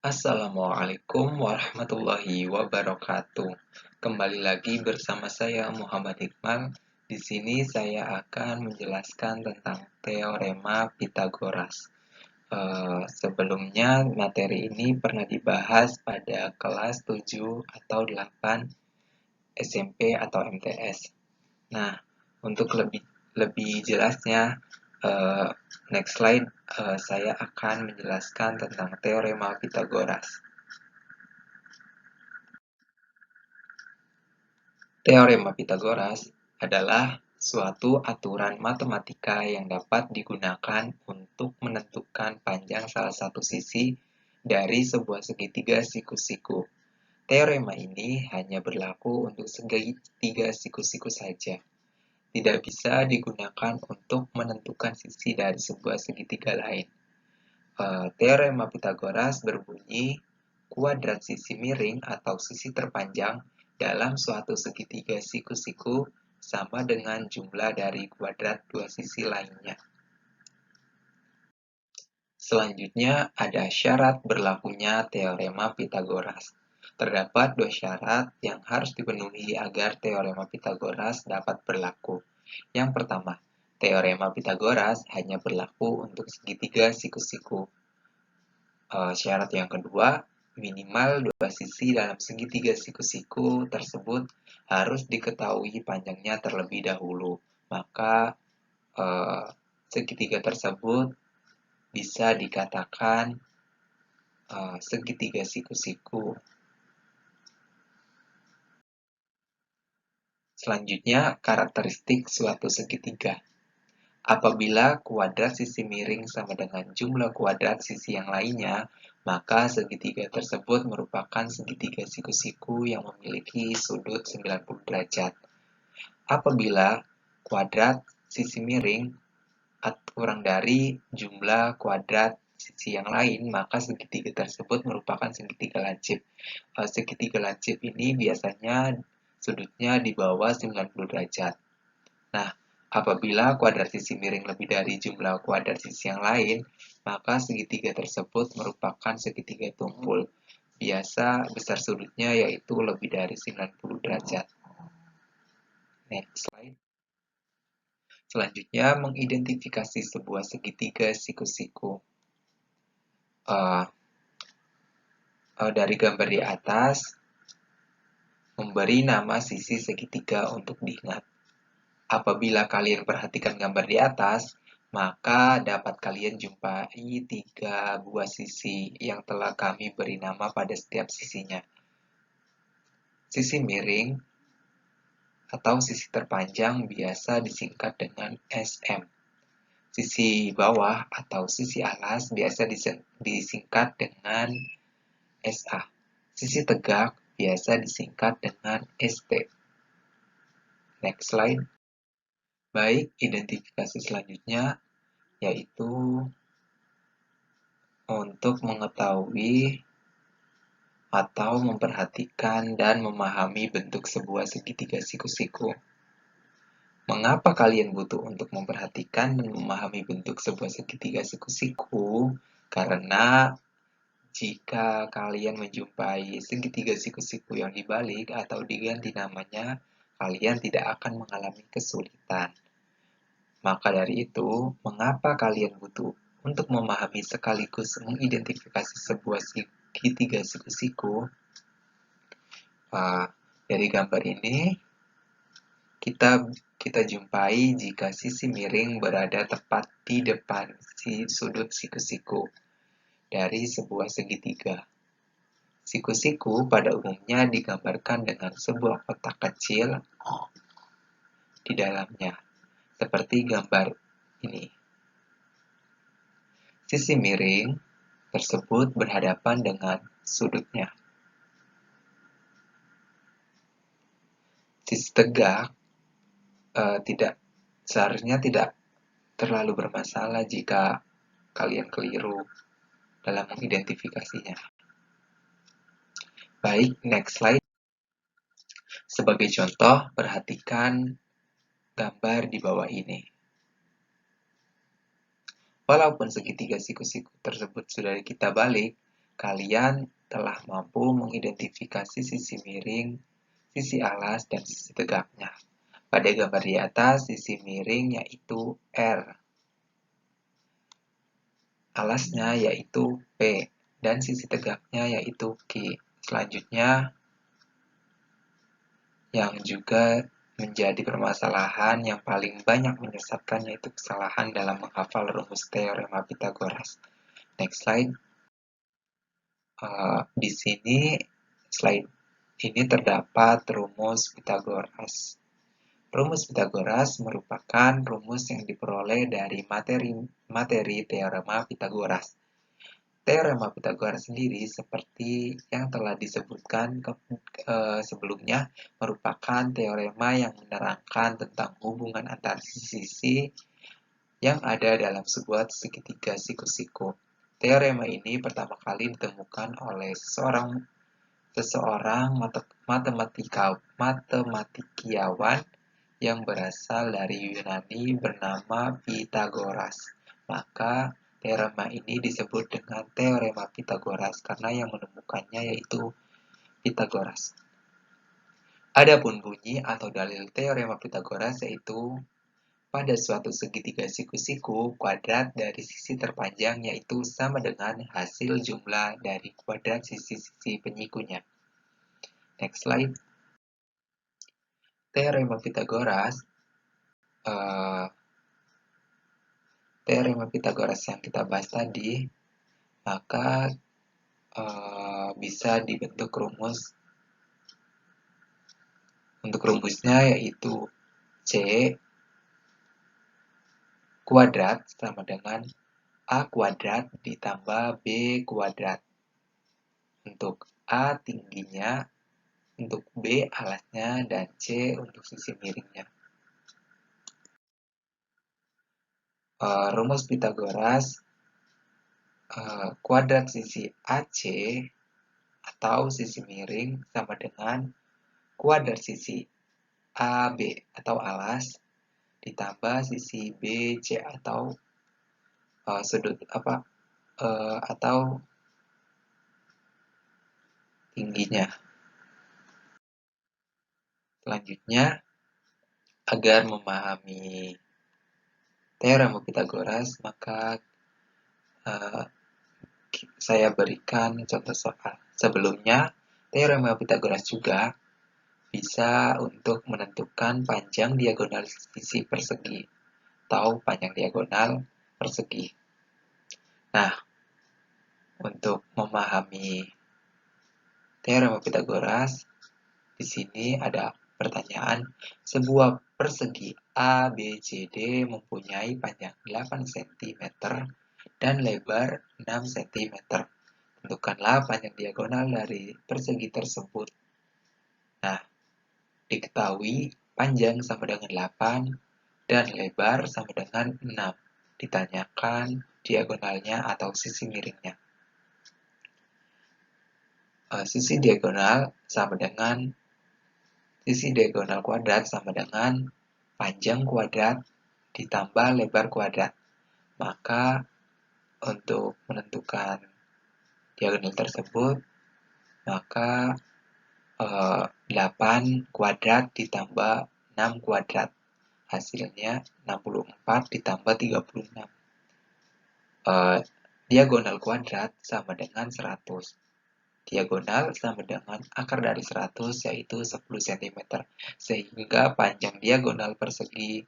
Assalamualaikum warahmatullahi wabarakatuh. Kembali lagi bersama saya Muhammad Iqbal. Di sini saya akan menjelaskan tentang teorema Pitagoras. Sebelumnya materi ini pernah dibahas pada kelas 7 atau 8 SMP atau MTS. Nah, untuk lebih jelasnya, eh, next slide, saya akan menjelaskan tentang teorema Pitagoras. Teorema Pitagoras adalah suatu aturan matematika yang dapat digunakan untuk menentukan panjang salah satu sisi dari sebuah segitiga siku-siku. Teorema ini hanya berlaku untuk segitiga siku-siku saja. Tidak bisa digunakan untuk menentukan sisi dari sebuah segitiga lain. Teorema Pitagoras berbunyi, kuadrat sisi miring atau sisi terpanjang dalam suatu segitiga siku-siku sama dengan jumlah dari kuadrat dua sisi lainnya. Selanjutnya ada syarat berlakunya teorema Pitagoras. Terdapat dua syarat yang harus dipenuhi agar teorema Pitagoras dapat berlaku. Yang pertama, teorema Pitagoras hanya berlaku untuk segitiga siku-siku. Syarat yang kedua, minimal dua sisi dalam segitiga siku-siku tersebut harus diketahui panjangnya terlebih dahulu. Maka segitiga tersebut bisa dikatakan segitiga siku-siku. Selanjutnya, karakteristik suatu segitiga. Apabila kuadrat sisi miring sama dengan jumlah kuadrat sisi yang lainnya, maka segitiga tersebut merupakan segitiga siku-siku yang memiliki sudut 90 derajat. Apabila kuadrat sisi miring kurang dari jumlah kuadrat sisi yang lain, maka segitiga tersebut merupakan segitiga lancip. Segitiga lancip ini biasanya sudutnya di bawah 90 derajat. Nah, apabila kuadrat sisi miring lebih dari jumlah kuadrat sisi yang lain, maka segitiga tersebut merupakan segitiga tumpul. Biasa besar sudutnya yaitu lebih dari 90 derajat. Next slide. Selanjutnya, mengidentifikasi sebuah segitiga siku-siku. Dari gambar di atas, memberi nama sisi segitiga untuk diingat. Apabila kalian perhatikan gambar di atas, maka dapat kalian jumpai 3 buah sisi yang telah kami beri nama pada setiap sisinya. Sisi miring atau sisi terpanjang biasa disingkat dengan SM. Sisi bawah atau sisi alas biasa disingkat dengan SA. Sisi tegak biasa disingkat dengan ST. Next slide. Baik, identifikasi selanjutnya yaitu untuk mengetahui atau memperhatikan dan memahami bentuk sebuah segitiga siku-siku. Mengapa kalian butuh untuk memperhatikan dan memahami bentuk sebuah segitiga siku-siku? Karena jika kalian menjumpai segitiga siku-siku yang dibalik atau diganti namanya, kalian tidak akan mengalami kesulitan. Maka dari itu, mengapa kalian butuh untuk memahami sekaligus mengidentifikasi sebuah segitiga siku-siku? Dari gambar ini, kita jumpai jika sisi miring berada tepat di depan sudut siku-siku dari sebuah segitiga. Siku-siku pada umumnya digambarkan dengan sebuah kotak kecil di dalamnya, seperti gambar ini. Sisi miring tersebut berhadapan dengan sudutnya. Sisi tegak seharusnya tidak terlalu bermasalah jika kalian keliru dalam mengidentifikasinya. Baik, next slide. Sebagai contoh, perhatikan gambar di bawah ini. Walaupun segitiga siku-siku tersebut sudah kita balik, kalian telah mampu mengidentifikasi sisi miring, sisi alas, dan sisi tegaknya. Pada gambar di atas, sisi miring yaitu R, alasnya yaitu P, dan sisi tegaknya yaitu Q. Selanjutnya, yang juga menjadi permasalahan yang paling banyak menyesatkan yaitu kesalahan dalam menghafal rumus teorema Pythagoras. Next slide. Di sini slide ini terdapat rumus Pythagoras. Rumus Pythagoras merupakan rumus yang diperoleh dari materi teorema Pythagoras. Teorema Pythagoras sendiri seperti yang telah disebutkan sebelumnya merupakan teorema yang menerangkan tentang hubungan antar sisi yang ada dalam sebuah segitiga siku-siku. Teorema ini pertama kali ditemukan oleh seseorang matematikiawan yang berasal dari Yunani bernama Pythagoras. Maka teorema ini disebut dengan teorema Pythagoras karena yang menemukannya yaitu Pythagoras. Adapun bunyi atau dalil teorema Pythagoras yaitu pada suatu segitiga siku-siku, kuadrat dari sisi terpanjang yaitu sama dengan hasil jumlah dari kuadrat sisi-sisi penyikunya. Next slide. Teorema Pythagoras yang kita bahas tadi, maka bisa dibentuk rumus. Untuk rumusnya yaitu C kuadrat sama dengan A kuadrat ditambah B kuadrat. Untuk A tingginya, untuk B alasnya, dan C untuk sisi miringnya. Rumus Pythagoras, kuadrat sisi AC atau sisi miring sama dengan kuadrat sisi AB atau alas ditambah sisi BC atau sudut atau tingginya. Selanjutnya, agar memahami teorema Pythagoras, maka saya berikan contoh soal. Sebelumnya, teorema Pythagoras juga bisa untuk menentukan panjang diagonal sisi persegi atau panjang diagonal persegi. Nah, untuk memahami teorema Pythagoras, di sini ada pertanyaan, sebuah persegi ABCD mempunyai panjang 8 cm dan lebar 6 cm. Tentukanlah panjang diagonal dari persegi tersebut. Nah, diketahui panjang sama dengan 8 dan lebar sama dengan 6. Ditanyakan diagonalnya atau sisi miringnya. Sisi diagonal kuadrat sama dengan panjang kuadrat ditambah lebar kuadrat. Maka untuk menentukan diagonal tersebut, maka 8 kuadrat ditambah 6 kuadrat. Hasilnya 64 ditambah 36. Diagonal kuadrat sama dengan 100. Diagonal sama dengan akar dari 100 yaitu 10 cm. Sehingga panjang diagonal persegi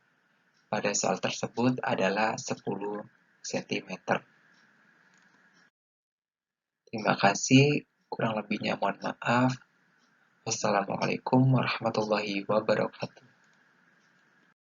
pada soal tersebut adalah 10 cm. Terima kasih, kurang lebihnya mohon maaf. Wassalamualaikum warahmatullahi wabarakatuh.